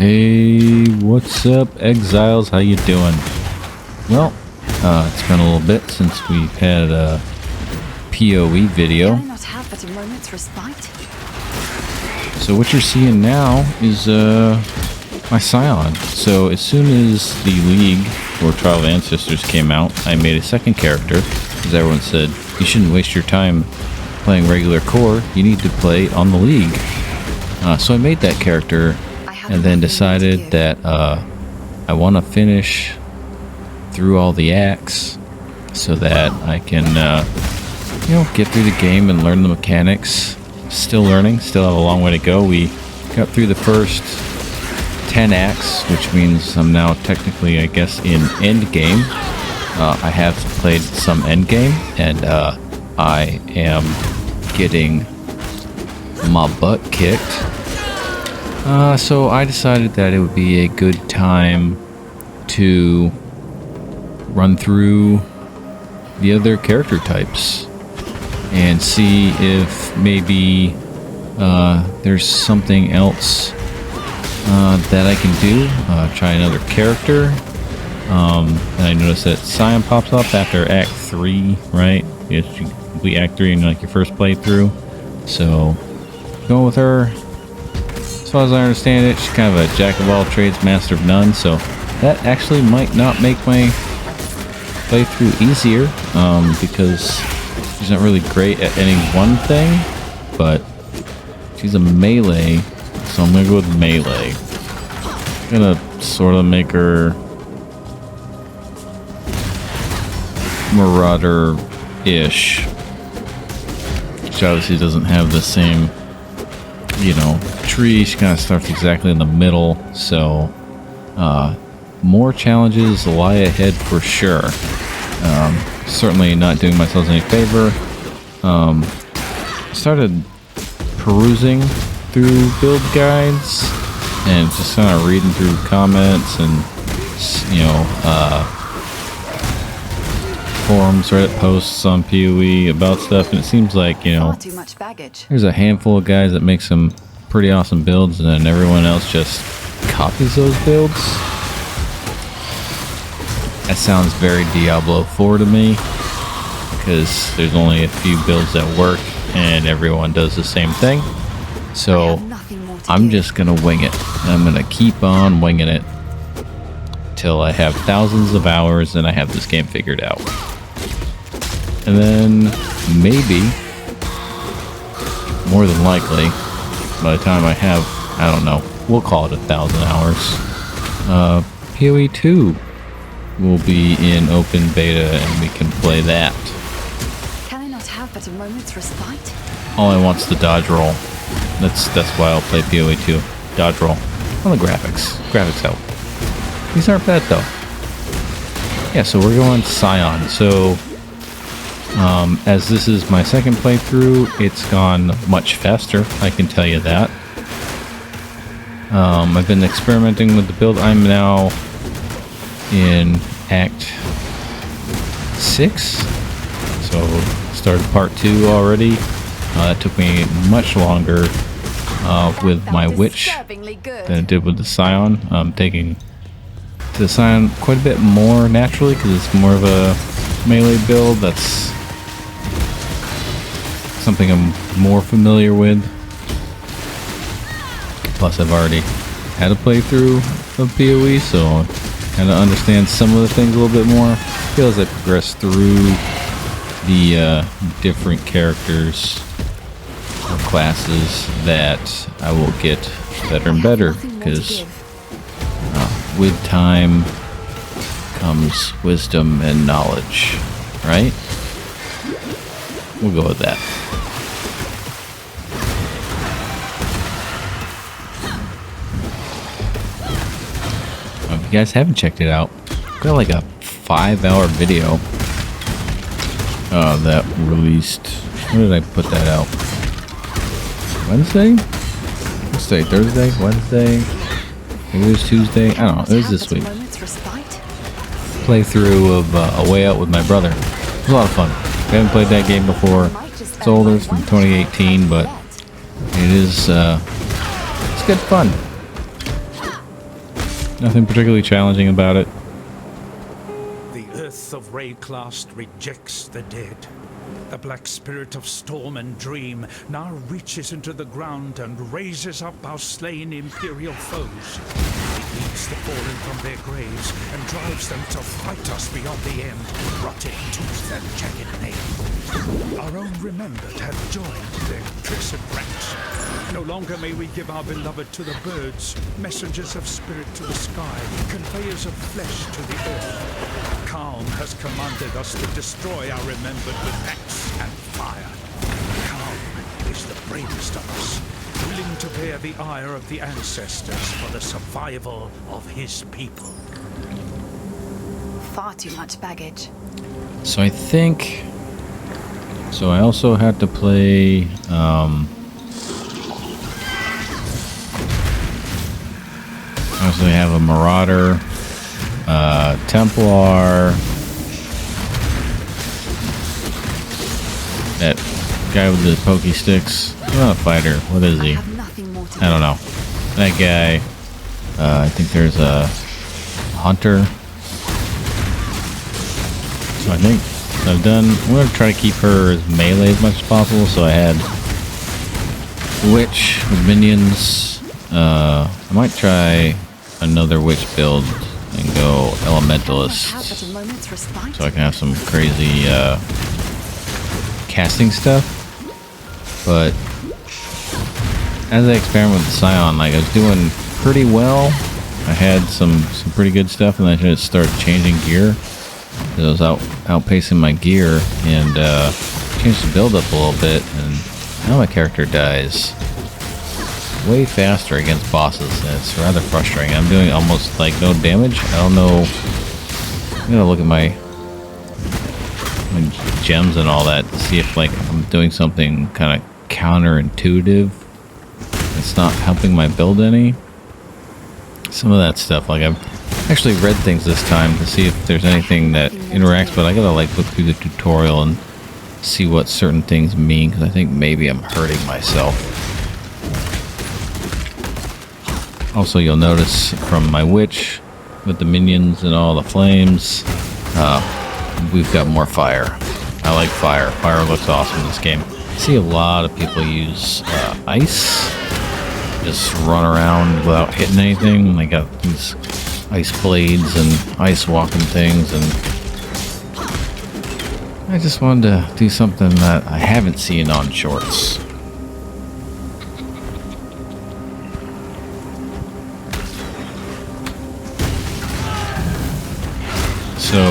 Hey, what's up, Exiles? How you doing? Well, it's been a little bit since we've had a PoE video. Can I not have but a moment's respite? So what you're seeing now is my Scion. So as soon as the League or Trial of Ancestors came out, I made a second character, because everyone said you shouldn't waste your time playing regular core. You need to play on the League. So I made that character. And then decided that I want to finish through all the acts so that I can, get through the game and learn the mechanics. Still learning, still have a long way to go. We got through the first 10 acts, which means I'm now technically, I guess, in end game. I have played some end game, and I am getting my butt kicked. So I decided that it would be a good time to run through the other character types and see if maybe there's something else that I can do. Try another character. And I noticed that Scion pops up after Act 3, right? You complete Act 3 in like your first playthrough. So going with her. As far as I understand it, she's kind of a jack of all trades, master of none, so that actually might not make my playthrough easier, because she's not really great at any one thing, but she's a melee, so I'm gonna go with melee. I'm gonna sort of make her Marauder-ish. She obviously doesn't have the same, tree. She kind of starts exactly in the middle, so more challenges lie ahead for sure. Certainly not doing myself any favor. Started perusing through build guides and just kind of reading through comments and forums, Reddit posts on PoE about stuff, and it seems like Far too much baggage. there's a handful of guys that make some pretty awesome builds, and then everyone else just copies those builds. That sounds very Diablo 4 to me, because there's only a few builds that work and everyone does the same thing. So I'm just gonna wing it. I'm gonna keep on winging it till I have thousands of hours and I have this game figured out. And then maybe, more than likely, by the time I have, I don't know, we'll call it 1,000 hours, PoE 2 will be in open beta and we can play that. Can I not have but a moment's respite? All I want's the dodge roll. That's why I'll play PoE 2. Dodge roll. On the graphics. Graphics help. These aren't bad though. Yeah, so we're going Scion. So, as this is my second playthrough, it's gone much faster, I can tell you that. I've been experimenting with the build. I'm now in Act 6, so started Part 2 already. That took me much longer with my Witch than it did with the Scion. I'm taking to the Scion quite a bit more naturally, because it's more of a melee build. That's something I'm more familiar with. Plus, I've already had a playthrough of PoE, so I kind of understand some of the things a little bit more. I feel as I progress through the different characters or classes that I will get better and better, because with time comes wisdom and knowledge, right? We'll go with that. If you guys haven't checked it out, I've got like a 5-hour video that released. When did I put that out? Wednesday? What's today? Thursday? Wednesday? Maybe it was Tuesday? I don't know. It was this week. Playthrough of A Way Out with my brother. It was a lot of fun. I haven't played that game before. It's older. It's from 2018, but it is it's good fun. Nothing particularly challenging about it. The earth of Rayclast rejects the dead. The black spirit of storm and dream now reaches into the ground and raises up our slain imperial foes. It leads the fallen from their graves and drives them to fight us beyond the end, rotted tooth and jagged nail. Our own remembered have joined their cursed ranks. No longer may we give our beloved to the birds, messengers of spirit to the sky, conveyors of flesh to the earth. Calm has commanded us to destroy our remembered with axe and fire. Calm is the bravest of us, willing to bear the ire of the ancestors for the survival of his people. Far too much baggage. So I think... So I also had to play... obviously I have a Marauder, Templar, that guy with the pokey sticks. Not a fighter. What is he? I have nothing more to I don't know. That guy. I think there's a hunter. So I think I've done. I'm gonna try to keep her as melee as much as possible. So I had witch with minions. I might try another witch build and go elementalist, so I can have some crazy casting stuff. But as I experiment with the Scion, like I was doing pretty well. I had some pretty good stuff, and then I just started changing gear. I was outpacing my gear and changed the build up a little bit, and now my character dies way faster against bosses, and it's rather frustrating. I'm doing almost like no damage. I don't know. I'm gonna look at my gems and all that to see if like I'm doing something kind of counterintuitive. It's not helping my build any. Some of that stuff, like I've actually read things this time to see if there's anything that interacts, but I gotta like look through the tutorial and see what certain things mean, because I think maybe I'm hurting myself. Also, you'll notice from my witch with the minions and all the flames, we've got more fire. I like fire. Fire looks awesome in this game. I see a lot of people use ice. Just run around without hitting anything. They got these ice blades and ice walking things, and I just wanted to do something that I haven't seen on shorts. So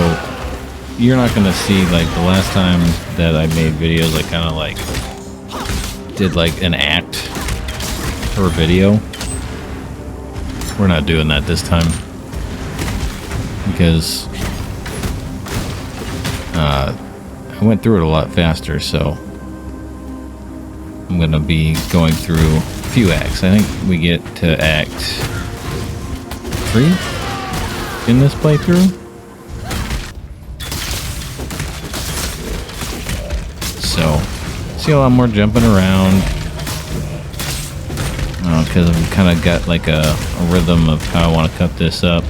you're not gonna see, like the last time that I made videos, I kind of like did like an act per video. We're not doing that this time because I went through it a lot faster, so I'm gonna be going through a few acts. I think we get to act 3 in this playthrough. So, see a lot more jumping around, because I've kind of got like a rhythm of how I want to cut this up.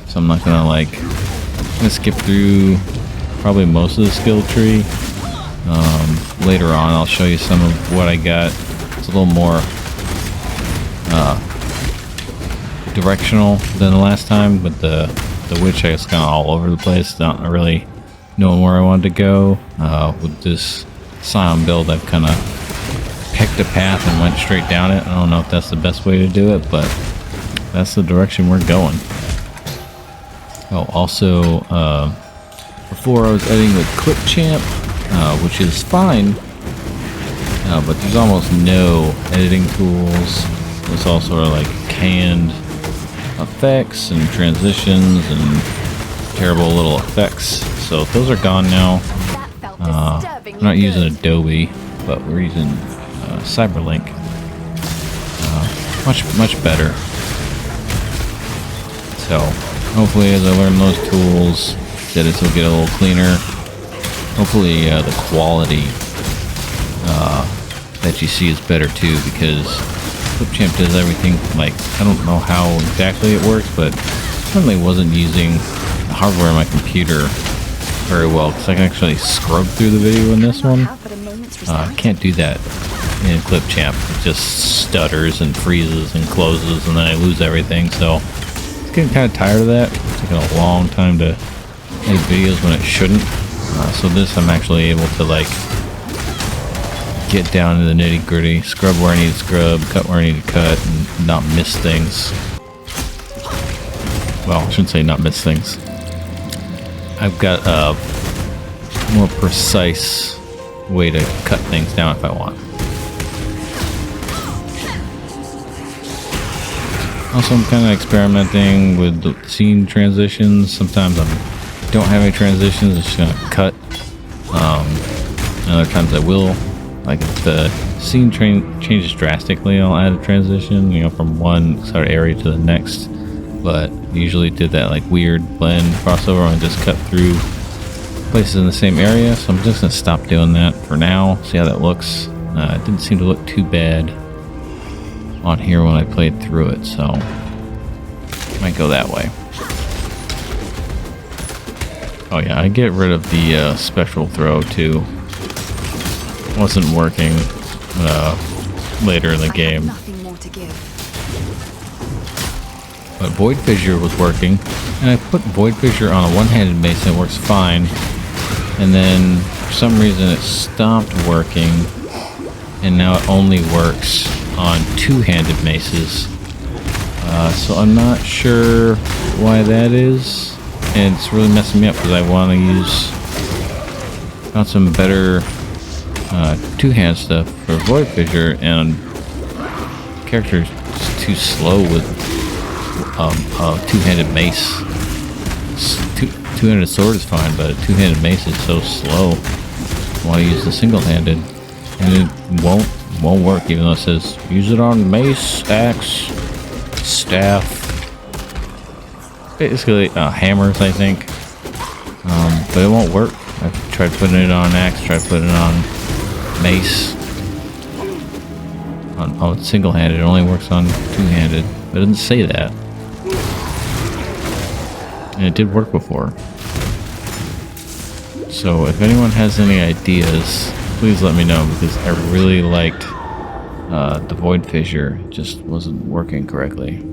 So I'm not gonna like, I'm gonna skip through probably most of the skill tree. Later on, I'll show you some of what I got. It's a little more directional than the last time, but the witch I was kind of all over the place, not really knowing where I wanted to go. With this Scion build, I've kind of picked a path and went straight down it. I don't know if that's the best way to do it, but that's the direction we're going. Oh, also, before I was editing with Clipchamp, which is fine, but there's almost no editing tools. It's all sort of like canned effects and transitions and terrible little effects. So those are gone now. We're not using Adobe, but we're using Cyberlink. Much better. So hopefully as I learn those tools, edits will get a little cleaner. Hopefully the quality that you see is better too, because Clip Champ does everything, like, I don't know how exactly it works, but certainly wasn't using the hardware on my computer very well, because I can actually scrub through the video in this one. I can't do that in Clip Champ. It just stutters and freezes and closes, and then I lose everything, so it's getting kind of tired of that. It's taking a long time to make videos when it shouldn't. So this I'm actually able to, like, get down to the nitty gritty, scrub where I need to scrub, cut where I need to cut, and not miss things. Well, I shouldn't say not miss things. I've got a more precise way to cut things down if I want. Also, I'm kind of experimenting with the scene transitions. Sometimes I don't have any transitions, it's just gonna cut. And other times I will. Like if the scene changes drastically, I'll add a transition, you know, from one sort of area to the next. But usually did that like weird blend crossover and just cut through places in the same area. So I'm just gonna stop doing that for now. See how that looks. It didn't seem to look too bad on here when I played through it, so might go that way. Oh yeah, I get rid of the special throw too. Wasn't working later in the game. Nothing more to give. But Void Fissure was working, and I put Void Fissure on a one-handed mace and it works fine. And then for some reason it stopped working, and now it only works on two-handed maces. So I'm not sure why that is, and it's really messing me up because I want to use some better two-hand stuff for Void Fissure, and the character is too slow with two-handed mace. Two-handed sword is fine, but a two-handed mace is so slow. I want to use the single-handed, and it won't work, even though it says use it on mace, axe, staff, basically hammers, I think. But it won't work. I've tried putting it on axe, tried putting it on mace. On single-handed, it only works on two-handed. But it doesn't say that. And it did work before. So if anyone has any ideas, please let me know, because I really liked the Void Fissure. It just wasn't working correctly.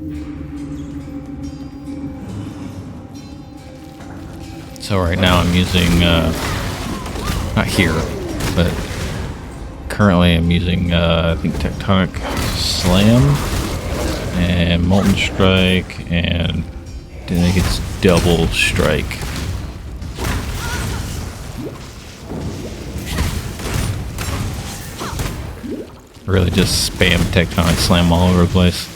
So right now I'm using, not here, but currently I'm using, I think Tectonic Slam and Molten Strike, and I think it's Double Strike. Really just spam Tectonic Slam all over the place.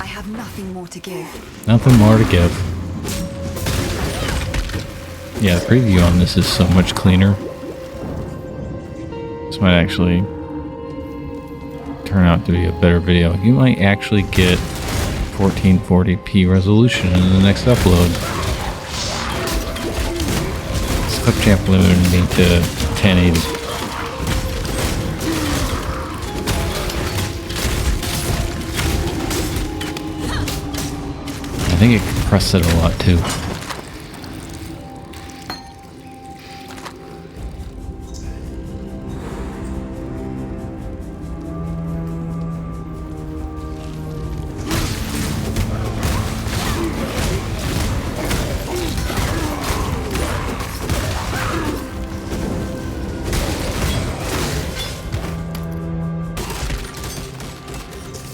I have nothing more to give. Nothing more to give. Yeah, the preview on this is so much cleaner. This might actually turn out to be a better video. You might actually get 1440p resolution in the next upload. This Clip Champ limited me to 1080. I think it compressed it a lot too.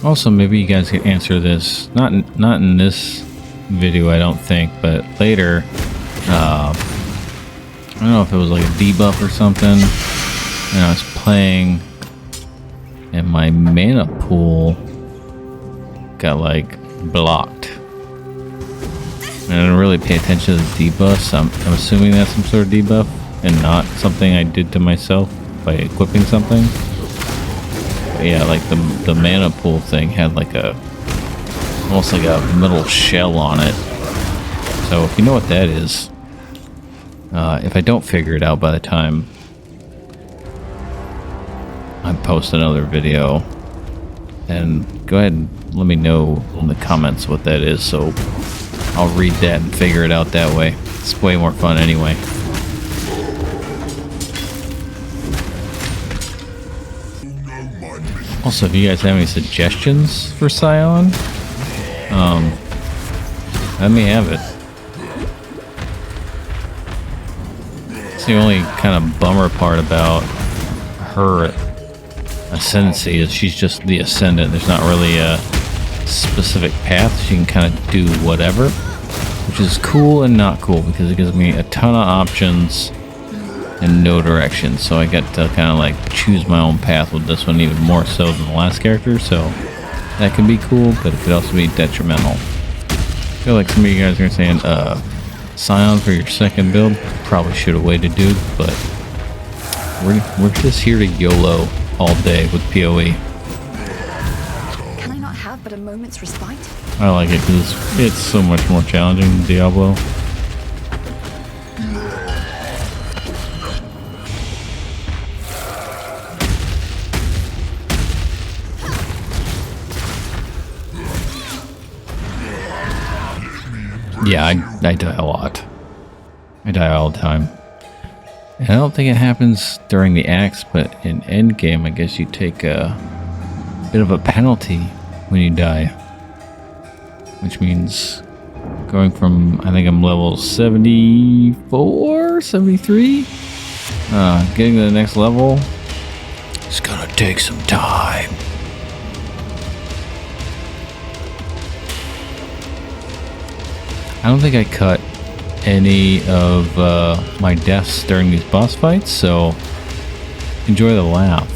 Also, maybe you guys can answer this. Not in this video, I don't think, but later. I don't know if it was like a debuff or something. And I was playing, and my mana pool got like blocked. And I didn't really pay attention to the debuffs. I'm assuming that's some sort of debuff, and not something I did to myself by equipping something. Yeah, like the mana pool thing had like almost like a metal shell on it. So if you know what that is, if I don't figure it out by the time I post another video. And go ahead and let me know in the comments what that is, so I'll read that and figure it out that way. It's way more fun anyway. Also, if you guys have any suggestions for Scion, let me have it. It's the only kind of bummer part about her ascendancy is she's just the ascendant. There's not really a specific path. She can kind of do whatever, which is cool and not cool because it gives me a ton of options and no direction. So I get to kind of like choose my own path with this one even more so than the last character. So that can be cool, but it could also be detrimental. I feel like some of you guys are saying, Scion for your second build. Probably should have waited, dude, but we're just here to YOLO all day with PoE. Can I not have but a moment's respite? I like it because it's so much more challenging than Diablo. Yeah, I die a lot. I die all the time. And I don't think it happens during the axe, but in endgame, I guess you take a bit of a penalty when you die. Which means going from, I think I'm level 74, 73? Getting to the next level, it's gonna take some time. I don't think I cut any of my deaths during these boss fights, so enjoy the laugh.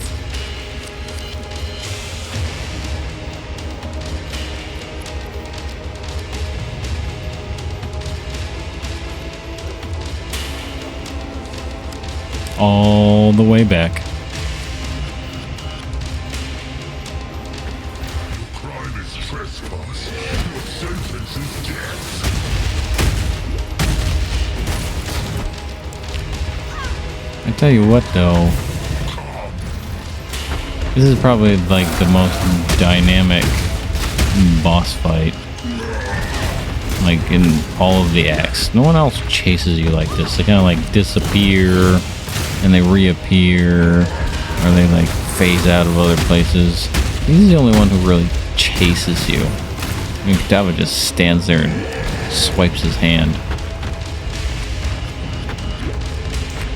All the way back. Crime is trespass. Your sentence is death. I tell you what though, this is probably like the most dynamic boss fight like in all of the acts. No one else chases you like this. They kind of like disappear and they reappear, or they like phase out of other places. He's the only one who really chases you. I mean, Dava just stands there and swipes his hand.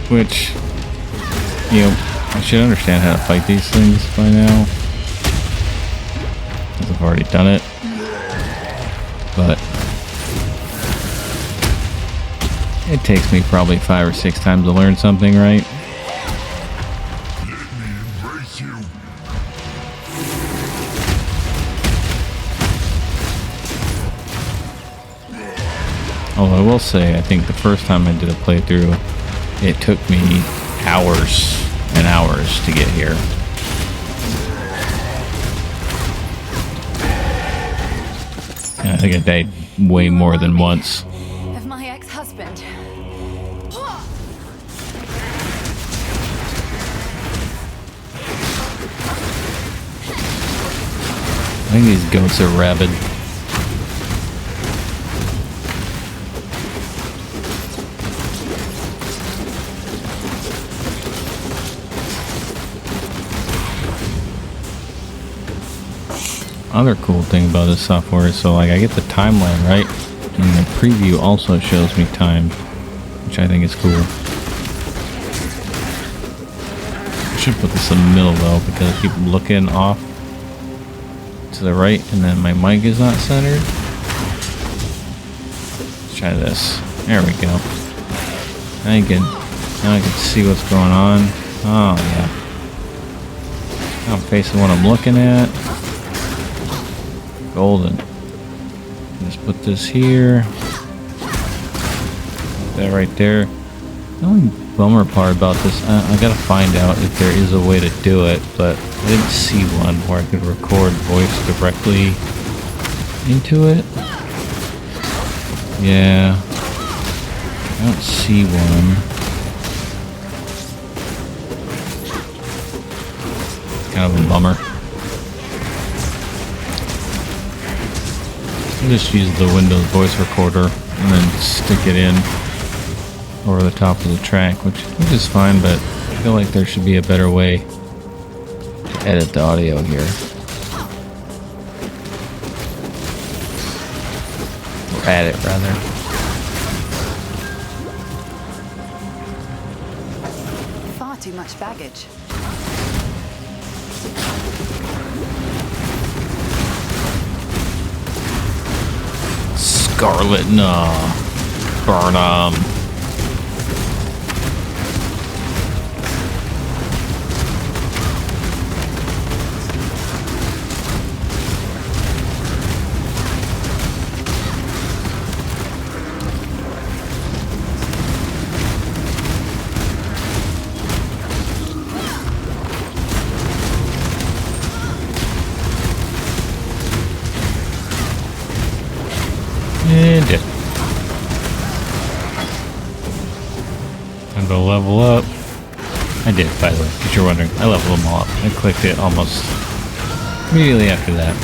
Which, you know, I should understand how to fight these things by now, because I've already done it. But it takes me probably 5 or 6 times to learn something, right? Let me embrace you. Although I will say, I think the first time I did a playthrough, it took me hours and hours to get here. And I think I died way more than once. Of my ex-husband. I think these goats are rabid. Other cool thing about this software is, so like I get the timeline, right? And the preview also shows me time, which I think is cool. I should put this in the middle though, because I keep looking off to the right and then my mic is not centered. Let's try this. There we go. Now I can see what's going on. Oh yeah. Now I'm facing what I'm looking at. Golden. Just put this here. Put that right there. The only bummer part about this, I gotta find out if there is a way to do it, but I didn't see one where I could record voice directly into it. Yeah. I don't see one. kind of a bummer. I just use the Windows voice recorder and then stick it in over the top of the track, which is fine, but I feel like there should be a better way to edit the audio here. Or add it, rather. Far too much baggage. Scarlet, no. Burn 'em. And dead. Time to level up. I did, by the way, if you're wondering. I leveled them all up. I clicked it almost immediately after that.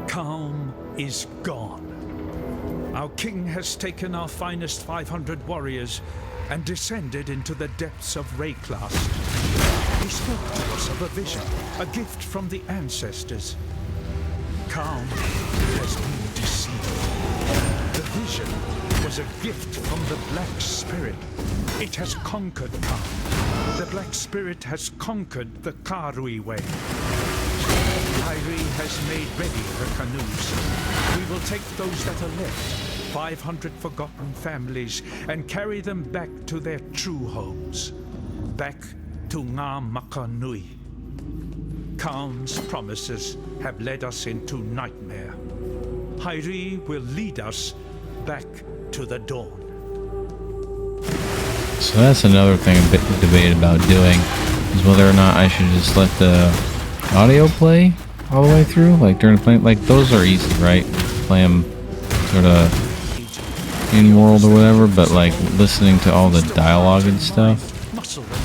Calm is gone. Our king has taken our finest 500 warriors and descended into the depths of Rayclast. He spoke to us of a vision, a gift from the ancestors. Calm has been deceived. The vision was a gift from the Black Spirit. It has conquered Calm. The Black Spirit has conquered the Karui way. Kyrie has made ready her canoes. We will take those that are left, 500 forgotten families, and carry them back to their true homes. Back to Ngā Makanui. Calm's promises have led us into nightmare. Kyrie will lead us back to the dawn. So that's another thing a bit debated about doing, is whether or not I should just let the audio play all the way through, like during the play. Like those are easy, right? Play them sort of in world or whatever, but like listening to all the dialogue and stuff,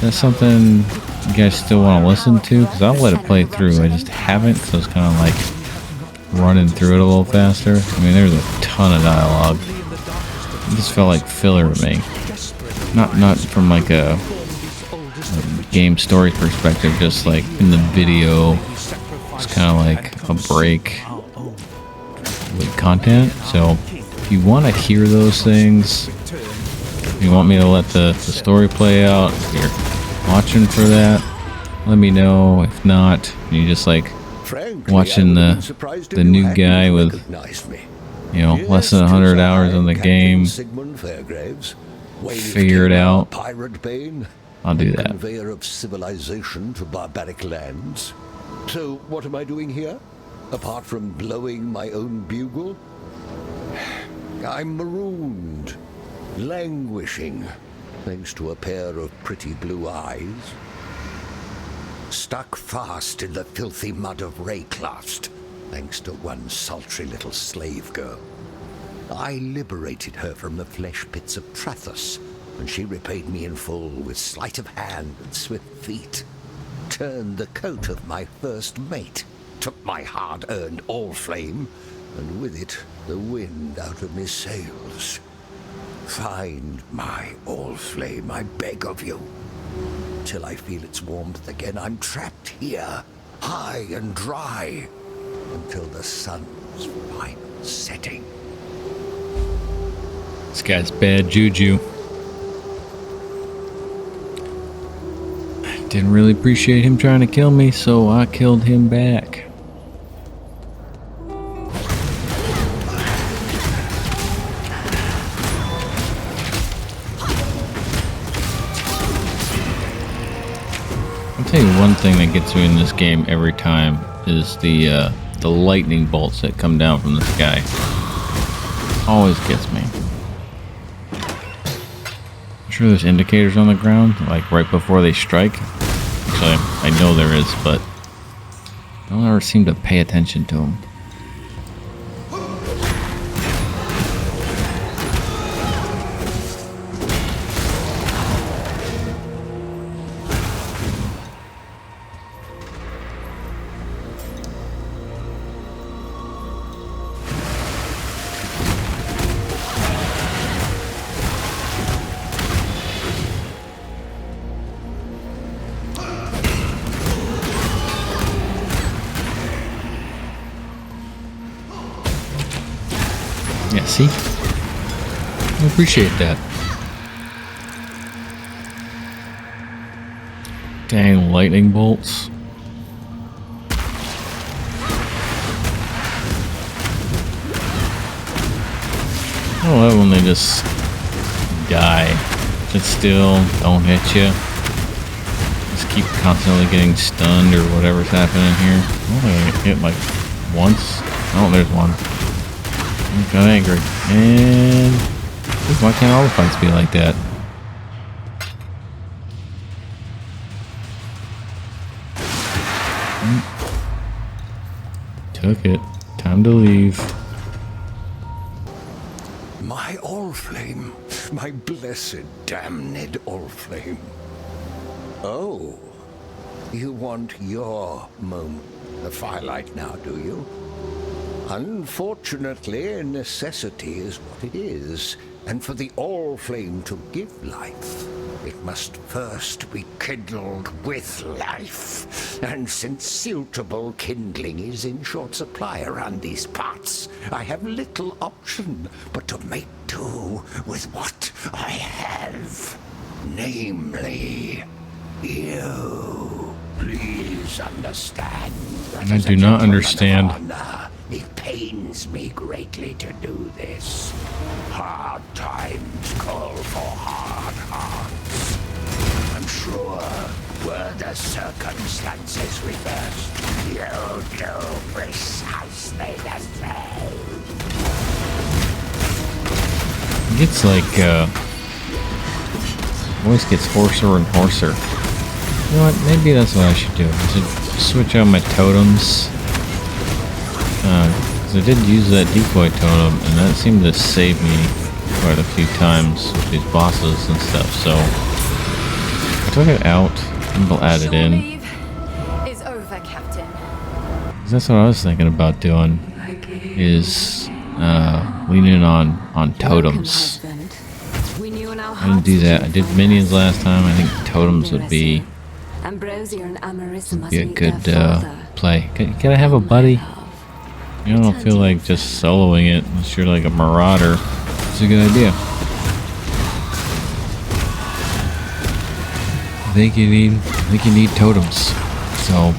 that's something you guys still want to listen to, because I'll let it play through. I just haven't, so it's kind of like running through it a little faster. I mean, there's a ton of dialogue. It just felt like filler to me. Not from like a game story perspective, just like in the video, it's kind of like a break with content. So if you want to hear those things, if you want me to let the story play out, if you're watching for that, let me know. If not, you just like watching the new guy with, you know, less than 100 hours in the game, figure it out, I'll do that. Conveyor of civilization to barbaric lands. So what am I doing here? Apart from blowing my own bugle? I'm marooned, languishing, thanks to a pair of pretty blue eyes. Stuck fast in the filthy mud of Rayclast, thanks to one sultry little slave girl. I liberated her from the flesh pits of Trathus, and she repaid me in full with sleight of hand and swift feet. Turned the coat of my first mate, took my hard-earned all-flame, and with it the wind out of me sails. Find my all-flame, I beg of you. Till I feel its warmth again, I'm trapped here, high and dry, until the sun's final setting. This guy's bad juju. Didn't really appreciate him trying to kill me, so I killed him back. I'll tell you one thing that gets me in this game every time is the lightning bolts that come down from the sky. always gets me. I'm sure there's indicators on the ground, like right before they strike. Actually, I know there is, but I don't ever seem to pay attention to them. Yeah, see? I appreciate that. Dang lightning bolts. I love when they just die. Sit still, don't hit you. Just keep constantly getting stunned or whatever's happening here. I don't think I get hit like once. Oh, there's one. I got angry. And why can't all the fights be like that? Took it. Time to leave. My Allflame. My blessed, damned Allflame. Oh. You want your moment, the firelight now, do you? Unfortunately, necessity is what it is, and for the Allflame to give life, it must first be kindled with life. And since suitable kindling is in short supply around these parts, I have little option but to make do with what I have. Namely, you. Please understand. I do not understand. It pains me greatly to do this. Hard times call for hard hearts. I'm sure, were the circumstances reversed, you'll do precisely the same. It gets like, voice gets hoarser and hoarser. You know what? Maybe that's what I should do. I should switch out my totems. Because I did use that decoy totem, and that seemed to save me quite a few times with these bosses and stuff, so I took it out, and we'll add it in. Is over, Captain. 'Cause that's what I was thinking about doing, is leaning on totems. I didn't do that. I did minions last time. I think totems would be a good play. Can I have a buddy? I don't feel like just soloing it unless you're like a marauder. It's a good idea. I think you need totems. So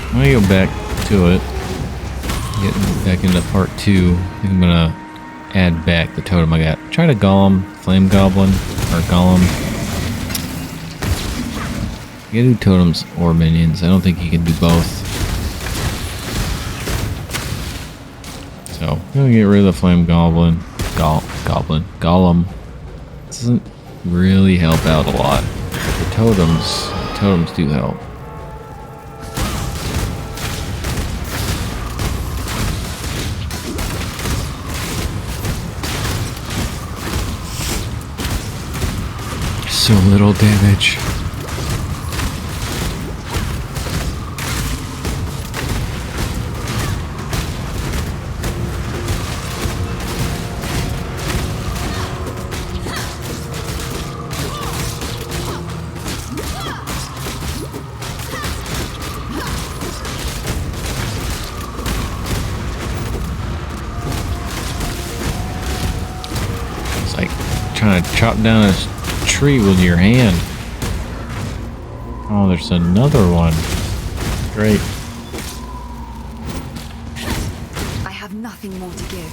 I'm gonna go back to it. Get back into part 2. I think I'm gonna add back the totem I got. Try to golem, flame goblin, or golem. You can do totems or minions. I don't think you can do both. So, I'm gonna get rid of the flame goblin. Golem. Doesn't really help out a lot. But the totems do help. So little damage. It's like trying to chop down a tree with your hand. Oh, there's another one. Great. I have nothing more to give.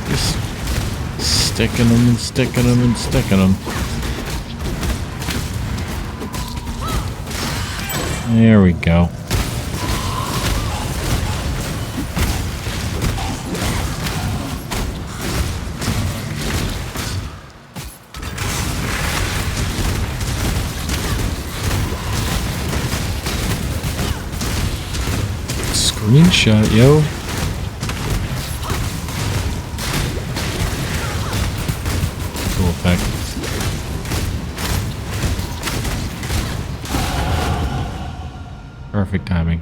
Just sticking them and sticking them and sticking them. There we go. Screenshot, yo. Cool effect. Perfect timing.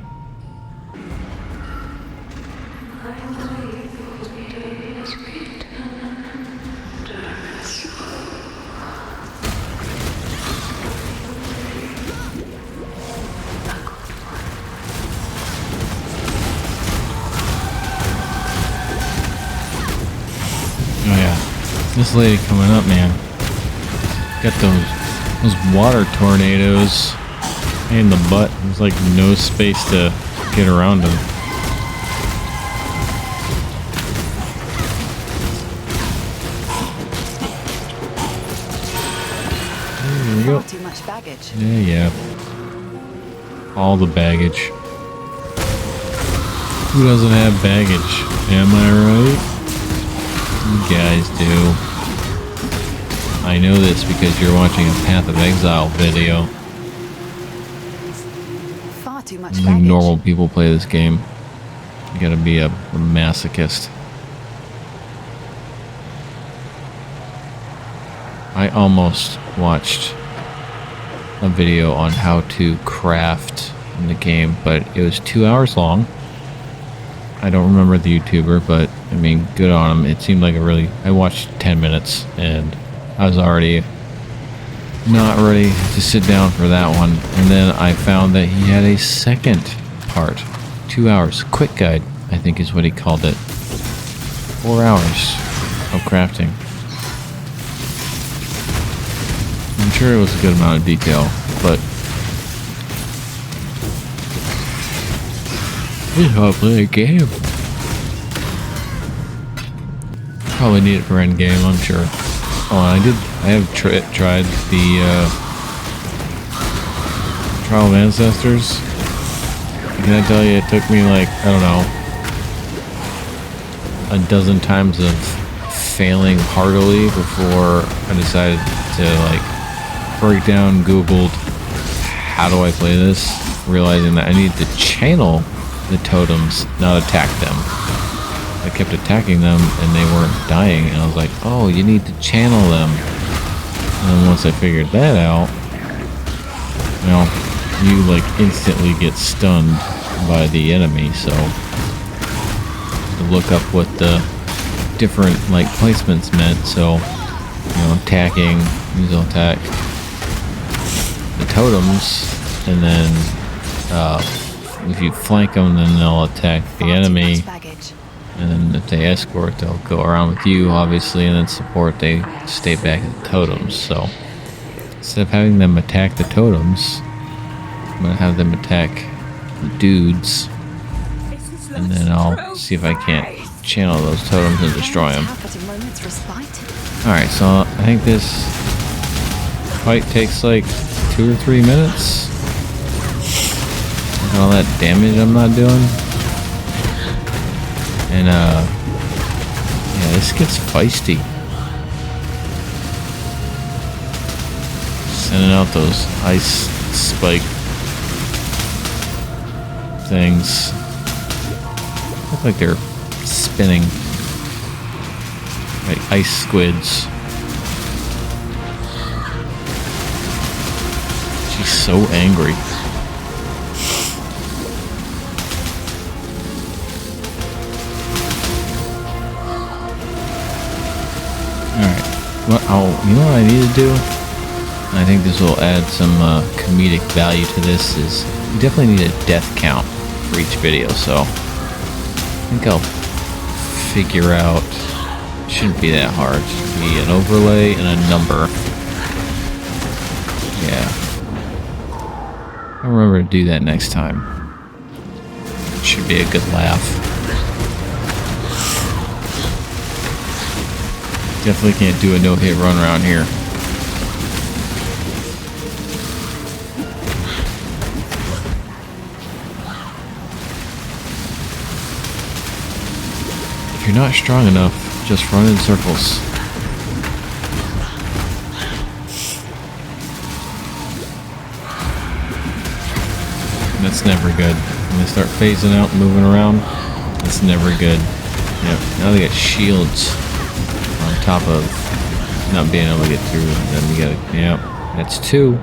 Oh yeah, this lady coming up, man. Got those water tornadoes in the butt. There's like no space to get around them. There we go. Far too much baggage. Yeah. All the baggage. Who doesn't have baggage? Am I right? You guys do. I know this because you're watching a Path of Exile video. Far too much Like baggage. normal people play this game. You gotta be a masochist. I almost watched a video on how to craft in the game, but it was 2 hours long. I don't remember the YouTuber, but I mean, good on him. It seemed like I watched 10 minutes and I was already not ready to sit down for that one. And then I found that he had a second part. 2 hours. Quick guide, I think is what he called it. 4 hours of crafting. I'm sure it was a good amount of detail, but this is how I play a game. Probably need it for endgame, I'm sure. Oh, I have tried the Trial of Ancestors. Can I tell you, it took me like, I don't know, a dozen times of failing heartily before I decided to like break down, Googled how do I play this, realizing that I need to channel the totems, not attack them. I kept attacking them and they weren't dying, and I was like, oh, you need to channel them. And then once I figured that out, well, you like instantly get stunned by the enemy, so to look up what the different like placements meant. So, you know, attacking, these will attack the totems, and then if you flank them, then they'll attack the enemy, and then if they escort, they'll go around with you, obviously, and then support, they stay back at the totems. So instead of having them attack the totems, I'm gonna have them attack the dudes, and then I'll see if I can't channel those totems and destroy them. Alright, so I think this fight takes like 2 or 3 minutes. Look at all that damage I'm not doing. And yeah, this gets feisty. Sending out those ice spike things. Look like they're spinning. Like ice squids. She's so angry. Alright. Well, you know what I need to do? I think this will add some comedic value to this, is you definitely need a death count for each video, so I think I'll figure out. It shouldn't be that hard. It should be an overlay and a number. Yeah. I'll remember to do that next time. Should be a good laugh. Definitely can't do a no-hit run around here. If you're not strong enough, just run in circles. That's never good. When they start phasing out and moving around, that's never good. Yep, now they got shields on top of not being able to get through. Then you gotta, yep, that's 2.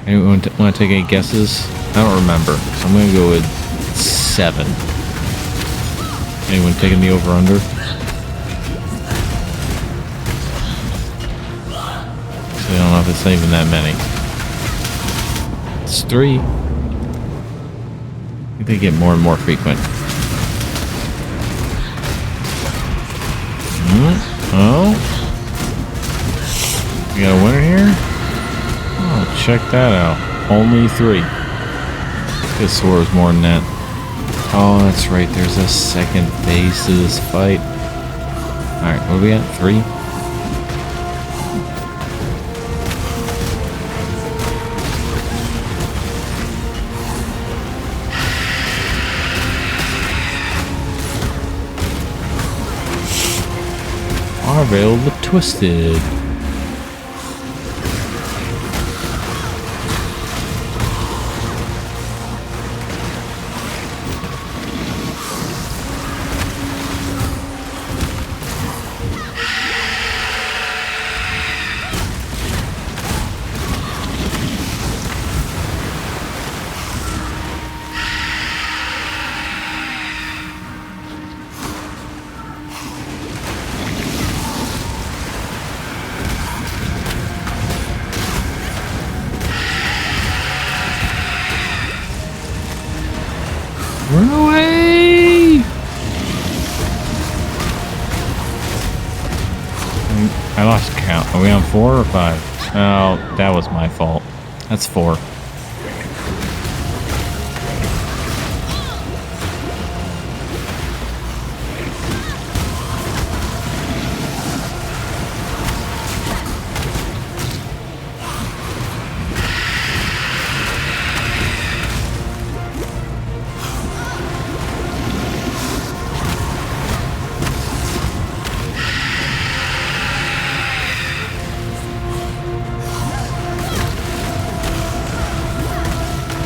Anyone want to take any guesses? I don't remember, so I'm gonna go with 7. Anyone taking the over-under? So I don't know if it's even that many. It's 3. I think they get more and more frequent. Oh. We got a winner here? Oh, check that out. Only 3. This sword was more than that. Oh, that's right. There's a second phase to this fight. Alright, what do we got? 3? Veil the Twisted. Run away! I lost count. Are we on 4 or 5? Oh, that was my fault. That's 4.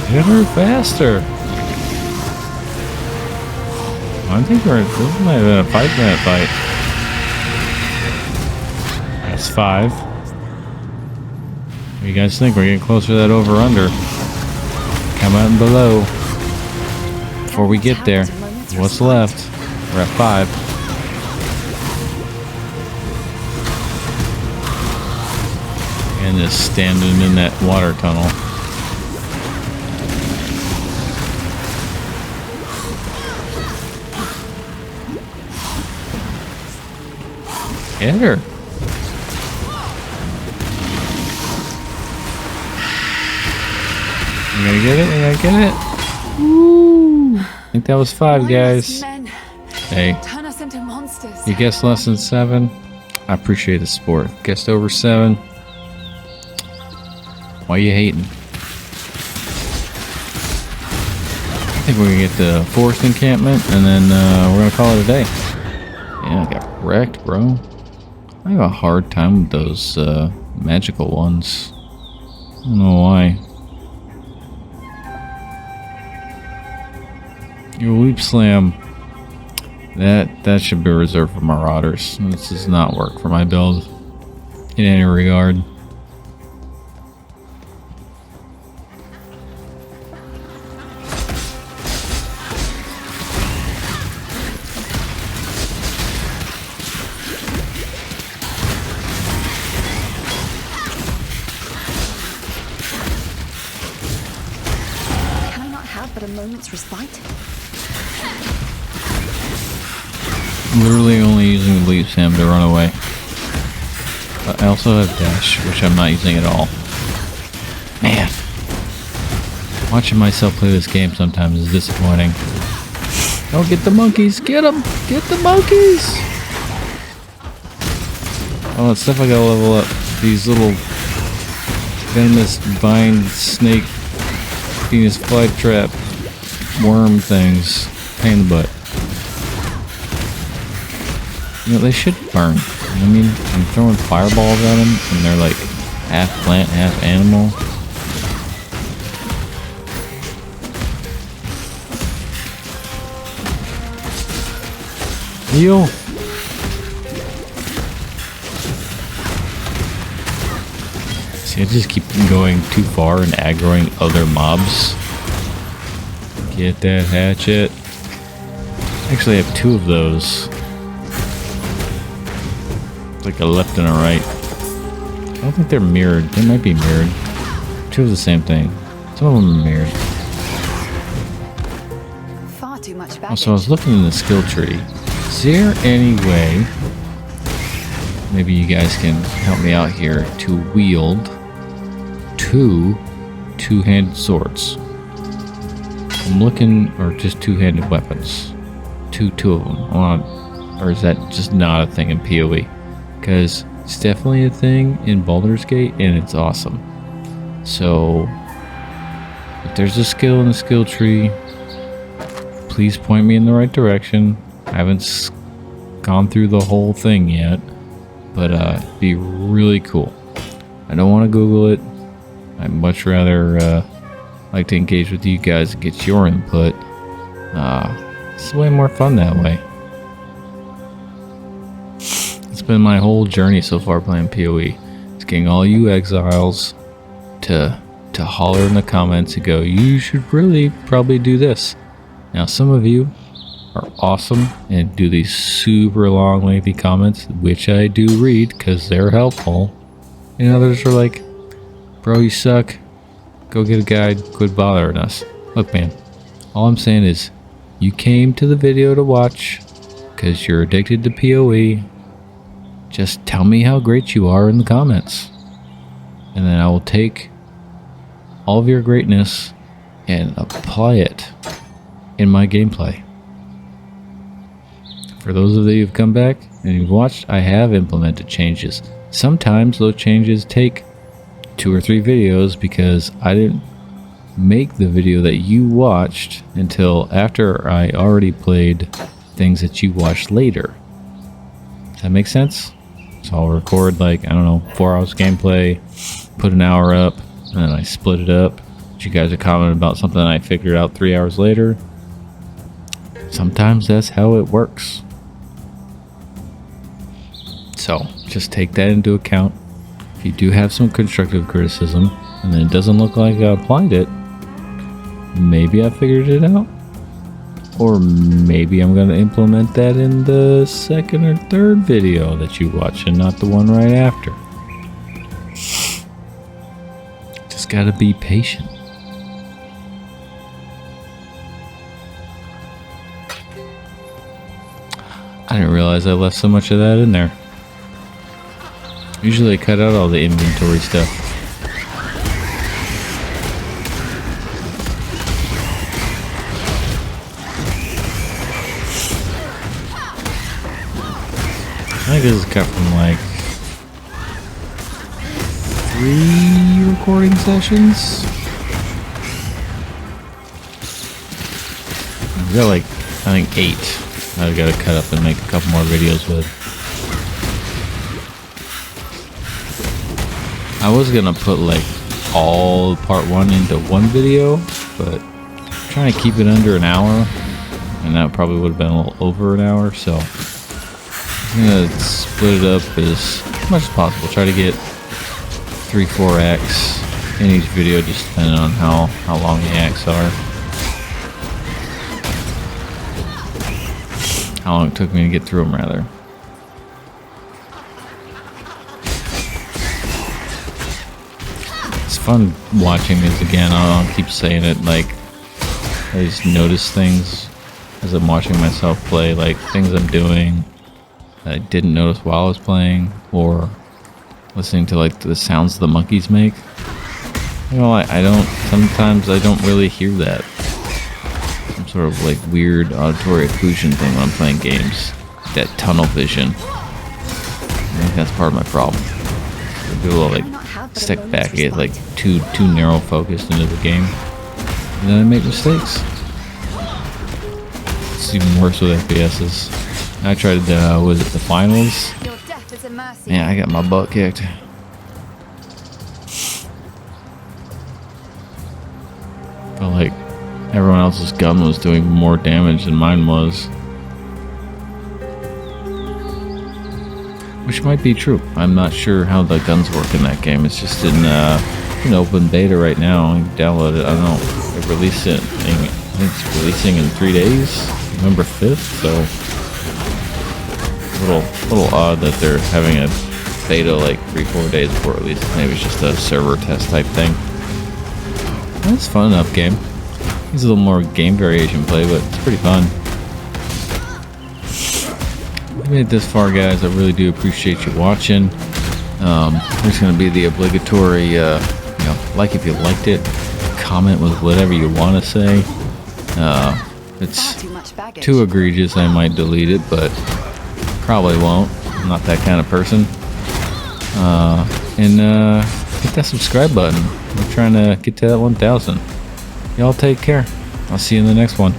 Hit her faster. I think this might have been a 5-minute fight. That's 5. What do you guys think? We're getting closer to that over-under. Comment below. Before we get there, what's left? We're at 5. And just standing in that water tunnel. Hit her. We gotta get it. We gotta get it. Woo! I think that was 5, guys. Hey, Turn us into monsters. you guessed less than 7. I appreciate the support. Guessed over 7. Why you hating? I think we're gonna get the 4th encampment, and then we're gonna call it a day. Yeah, I got wrecked, bro. I have a hard time with those magical ones. I don't know why. Your Leap Slam. That should be reserved for Marauders. This does not work for my build in any regard. But a moment's respite. Literally only using the Leap Slam to run away. But I also have Dash, which I'm not using at all. Man. Watching myself play this game sometimes is disappointing. Oh, get the monkeys! Get them! Get the monkeys! Oh, it's stuff I gotta level up. These little venomous vine snake Venus flytrap worm things. Pain in the butt. You know, they should burn. I mean, I'm throwing fireballs at them, and they're like half plant, half animal. Heal. See, I just keep going too far and aggroing other mobs. Get that hatchet. Actually, I have two of those. Like a left and a right. I don't think they're mirrored. They might be mirrored. Two of the same thing. Some of them are mirrored. Far too much baggage. Also, I was looking in the skill tree. Is there any way, maybe you guys can help me out here, to wield two two-handed swords? I'm looking, or just two-handed weapons. Two of them. Or is that just not a thing in PoE? Because it's definitely a thing in Baldur's Gate, and it's awesome. So, if there's a skill in the skill tree, please point me in the right direction. I haven't gone through the whole thing yet, but it'd be really cool. I don't want to Google it. I'd much rather like to engage with you guys and get your input. It's way more fun that way. It's been my whole journey so far playing PoE. It's getting all you exiles to holler in the comments and go, you should really probably do this. Now, some of you are awesome and do these super long, lengthy comments, which I do read because they're helpful. And others are like, bro, you suck. Go get a guide. Quit bothering us. Look, man, all I'm saying is you came to the video to watch because you're addicted to PoE. Just tell me how great you are in the comments. And then I will take all of your greatness and apply it in my gameplay. For those of you who've come back and you've watched, I have implemented changes. Sometimes those changes take 2 or 3 videos because I didn't make the video that you watched until after I already played things that you watched later. Does that make sense? So I'll record like, I don't know, 4 hours gameplay, put an hour up, and then I split it up. But you guys are commenting about something I figured out 3 hours later. Sometimes that's how it works. So just take that into account. If you do have some constructive criticism and then it doesn't look like I applied it, maybe I figured it out. Or maybe I'm going to implement that in the second or third video that you watch and not the one right after. Just got to be patient. I didn't realize I left so much of that in there. Usually I cut out all the inventory stuff. I think this is cut from like 3 recording sessions. I've got like, I think 8. I've got to cut up and make a couple more videos with. I was gonna put like all part 1 into one video, but I'm trying to keep it under an hour, and that probably would have been a little over an hour, so I'm gonna split it up as much as possible. Try to get 3-4 acts in each video, just depending on how long the acts are. How long it took me to get through them, rather. It's fun watching this again. I'll keep saying it, like, I just notice things as I'm watching myself play, like things I'm doing that I didn't notice while I was playing, or listening to like the sounds the monkeys make. You know, sometimes I don't really hear that. Some sort of like weird auditory occlusion thing when I'm playing games. That tunnel vision. I think that's part of my problem. I do a little like step back, get like too narrow focused into the game, and then I make mistakes. It's even worse with FPSs. I tried, was it the finals? Your death is a mercy. Yeah, I got my butt kicked. Felt like everyone else's gun was doing more damage than mine was. Which might be true. I'm not sure how the guns work in that game. It's just in open beta right now. You can download it. I don't know. They released it. I think it's releasing in 3 days, November 5th. So a little odd that they're having a beta like 3-4 days before release. Maybe it's just a server test type thing. It's a fun enough game. Needs a little more game variation play, but it's pretty fun. If you made it this far, guys, I really do appreciate you watching. There's going to be the obligatory, like if you liked it, comment with whatever you want to say. If it's too egregious, I might delete it, but probably won't. I'm not that kind of person. And hit that subscribe button. We're trying to get to that 1,000. Y'all take care. I'll see you in the next one.